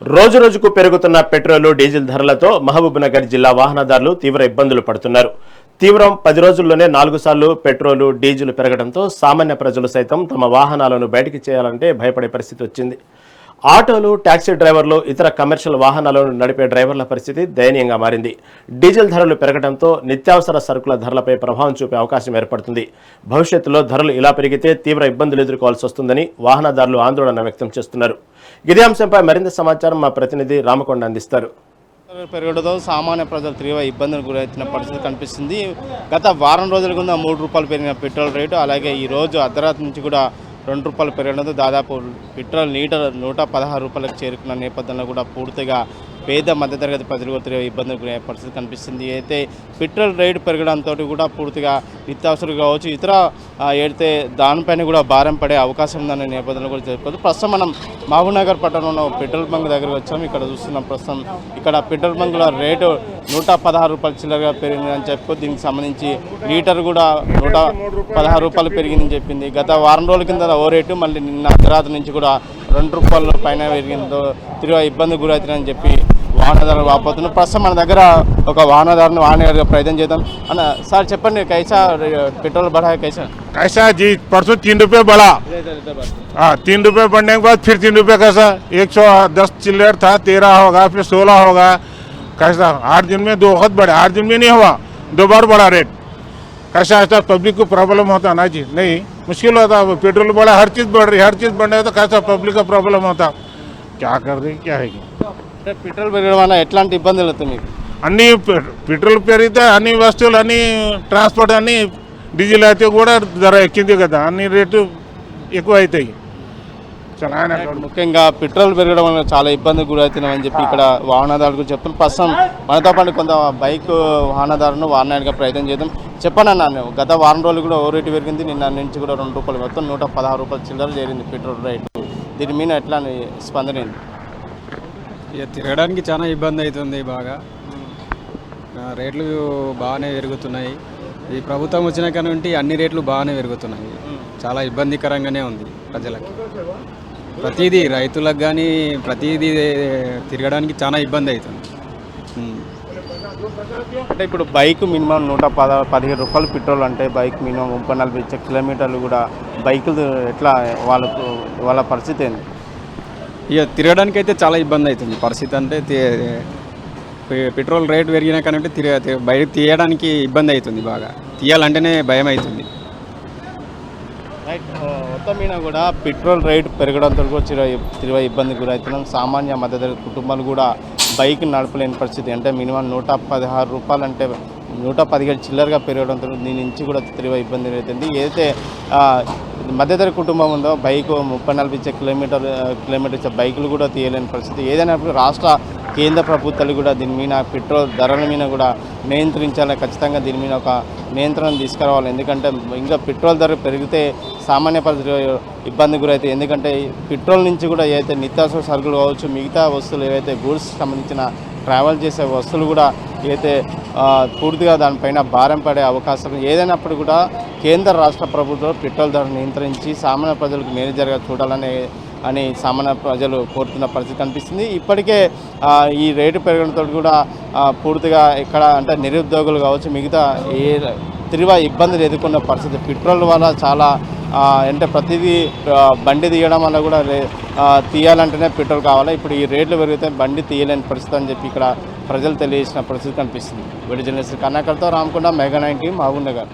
రోజు రోజుకు పెరుగుతున్న పెట్రోల్ డీజిల్ ధరలతో మహబూబ్నగర్ జిల్లా వాహనదారులు తీవ్ర ఇబ్బందులు పడుతున్నారు. తీవ్రం 10 రోజుల్లోనే 4 సార్లు పెట్రోల్ డీజిల్ పెరగడంతో సామాన్య ప్రజలు సైతం తమ వాహనాలను బయటికి చేయాలంటే భయపడే పరిస్థితి వచ్చింది. ఆటోలు, టాక్సీ డ్రైవర్లు, ఇతర కమర్షియల్ వాహనాలను నడిపే డ్రైవర్ల పరిస్థితి దయనీయంగా మారింది. డీజిల్ ధరలు పెరగడంతో నిత్యావసర సరుకుల ధరలపై ప్రభావం చూపే అవకాశం ఏర్పడుతుంది. భవిష్యత్తులో ధరలు ఇలా పెరిగితే తీవ్ర ఇబ్బందులు ఎదుర్కోవాల్సి వస్తుందని వాహనదారులు ఆందోళన వ్యక్తం చేస్తున్నారు. ఇదే అంశంపై మరింత సమాచారం మా ప్రతినిధి రామకొండ అందిస్తారు. పెరగడంతో సామాన్య ప్రజలు తీవ్ర ఇబ్బందులకు గురవుతున్న పరిస్థితి కనిపిస్తుంది. గత వారం రోజుల కింద 3 రూపాయలు పెరిగిన పెట్రోల్ రేటు, అలాగే ఈ రోజు అర్ధరాత్రి నుంచి కూడా 2 రూపాయలు పెరగడంతో దాదాపు పెట్రోల్ లీటర్ 116 రూపాయలకు చేరుకున్న నేపథ్యంలో కూడా పూర్తిగా పేద మధ్యతరగతి ప్రజలు తీవ్ర ఇబ్బందులు గురయ్యే పరిస్థితి కనిపిస్తుంది. అయితే పెట్రోల్ రేటు పెరగడంతో కూడా పూర్తిగా నిత్యావసరాలు కావచ్చు, ఇతర ఏదైతే దానిపైన కూడా భారం పడే అవకాశం ఉందనే నేపథ్యంలో కూడా చెప్పుకోవచ్చు. ప్రస్తుతం మనం మహబూబ్నగర్ పట్టణంలో పెట్రోల్ బంక్ దగ్గరకు వచ్చాము. ఇక్కడ చూస్తున్నాం ప్రస్తుతం ఇక్కడ పెట్రోల్ బంకుల రేటు 116 రూపాయలు చిల్లరగా పెరిగిందని చెప్పుకో. దీనికి సంబంధించి లీటర్ కూడా 116 రూపాయలు పెరిగిందని చెప్పింది. గత వారం రోజుల కింద ఓ రేటు మళ్ళీ నిన్న అర్ధరాత్రి నుంచి కూడా 2 రూపాయల పైన పెరిగిందో తీవ్ర ఇబ్బంది గురవుతుందని చెప్పి వాహనదారులు వాపోతున్నారు. ప్రస్తుతం మన దగ్గర ఒక వాహనదారుని ప్రయత్నం చేద్దాం. అన్న సార్ చెప్పండి, కైసా పెట్రోల్ बढ़ा कैसा कैसा जी? परसों 3 रुपये बढ़ा, 3 रुपये बढ़ने के बाद फिर 3 रुपये कैसा 110 चिल्लर था, 13 होगा, फिर 16 होगा। कैसा 8 दिन में 2 वक्त बढ़ा, 8 दिन में नहीं हुआ, 2 बार बढ़ा रेट। कैसा ऐसा पब्लिक को प्रॉब्लम होता ना जी? नहीं, मुश्किल होता। पेट्रोल बढ़ा, हर चीज़ बढ़ रही, हर चीज़ बढ़ रही है तो कैसा पब्लिक का प्रॉब्लम होता? क्या कर रही, क्या है? పెట్రోల్ పెరగడం వల్ల ఎట్లాంటి ఇబ్బందులు అవుతాయి మీకు? అన్ని పెట్రోల్ పెరిగితే అన్ని వస్తువులు, అన్ని ట్రాన్స్పోర్ట్, అన్ని డీజిల్ అయితే కూడా ధర ఎక్కింది కదా, అన్ని రేటు ఎక్కువ అవుతాయి. ముఖ్యంగా పెట్రోల్ పెరగడం వల్ల చాలా ఇబ్బందులు గురవుతున్నామని చెప్పి ఇక్కడ వాహనదారులకు చెప్తున్నాం. ప్రస్తుతం మనతో పాటు కొంత బైక్ వాహనదారులను వాహనానికి ప్రయత్నం చేద్దాం. చెప్పండి అన్న, గత వారం రోజులు కూడా ఓ రేటు పెరిగింది, నిన్న నుంచి కూడా 2 రూపాయలు, మొత్తం 116 రూపాయలు చిల్లర చేరింది పెట్రోల్ రేటు. దీని మీద ఎట్లా స్పందన ఏంది? ఇక తిరగడానికి చాలా ఇబ్బంది అవుతుంది. బాగా రేట్లు బాగానే పెరుగుతున్నాయి. ఈ ప్రభుత్వం వచ్చిన కాడ నుండి అన్ని రేట్లు బాగానే పెరుగుతున్నాయి. చాలా ఇబ్బందికరంగానే ఉంది ప్రజలకు. ప్రతిదీ రైతులకు కానీ ప్రతిదీ తిరగడానికి చాలా ఇబ్బంది అవుతుంది. అంటే ఇప్పుడు బైక్ మినిమం 117 రూపాయలు పెట్రోల్ అంటే బైక్ మినిమం 30-40 కిలోమీటర్లు కూడా బైకులు ఎట్లా వాళ్ళ పరిస్థితి ఏంది? ఇక తిరగడానికి అయితే చాలా ఇబ్బంది అవుతుంది పరిస్థితి. అంటే పెట్రోల్ రేట్ పెరిగినా కానీ బయట తీయడానికి ఇబ్బంది అవుతుంది. బాగా తీయాలంటేనే భయం అవుతుంది. రైట్, మొత్తం మీద కూడా పెట్రోల్ రేట్ పెరగడంతో కూడా తీవ్ర ఇబ్బంది గురవుతున్నాం. సామాన్య మధ్యతరగతి కుటుంబాలు కూడా బైక్ నడపలేని పరిస్థితి. అంటే మినిమం 116 రూపాయలు అంటే 117 చిల్లరగా పెరగడంతో దీని నుంచి కూడా తీవ్ర ఇబ్బంది అవుతుంది. ఏదైతే మధ్యతరగతి కుటుంబం ఉందో బైక్ 30-40 కిలోమీటర్స్ బైకులు కూడా తీయలేని పరిస్థితి. ఏదైనా రాష్ట్ర కేంద్ర ప్రభుత్వాలు కూడా దీని మీద పెట్రోల్ ధరల మీద కూడా నియంత్రించాలి. ఖచ్చితంగా దీని మీద ఒక నియంత్రణ తీసుకురావాలి. ఎందుకంటే ఇంకా పెట్రోల్ ధర పెరిగితే సామాన్య పరిస్థితి ఇబ్బంది గురైతే. ఎందుకంటే పెట్రోల్ నుంచి కూడా ఏదైతే నిత్యావసర సరుకులు కావచ్చు, మిగతా వస్తువులు ఏవైతే గూడ్స్ సంబంధించిన ట్రావెల్ చేసే వస్తువులు కూడా అయితే పూర్తిగా దానిపైన భారం పడే అవకాశం ఏదైనప్పుడు కూడా కేంద్ర రాష్ట్ర ప్రభుత్వం పెట్రోల్ ధర నియంత్రించి సామాన్య ప్రజలకు మేలు జరగ చూడాలని సామాన్య ప్రజలు కోరుతున్న పరిస్థితి కనిపిస్తుంది. ఇప్పటికే ఈ రేటు పెరగడంతో కూడా పూర్తిగా ఇక్కడ అంటే నిరుద్యోగులు కావచ్చు, మిగతా తీవ్ర ఇబ్బందులు ఎదుర్కొన్న పరిస్థితి. పెట్రోల్ వల్ల చాలా అంటే ప్రతిదీ బండి తీయడం వల్ల కూడా తీయాలంటేనే పెట్రోల్ కావాలి. ఇప్పుడు ఈ రేట్లు పెరిగితే బండి తీయలేని పరిస్థితి అని చెప్పి ఇక్కడ ప్రజలు తెలియజేసిన పరిస్థితి కనిపిస్తుంది. వీడియో జర్నలిస్ట్ కర్ణాకర్తో రామకొండ, మెగా 9 మహబూబ్నగర్.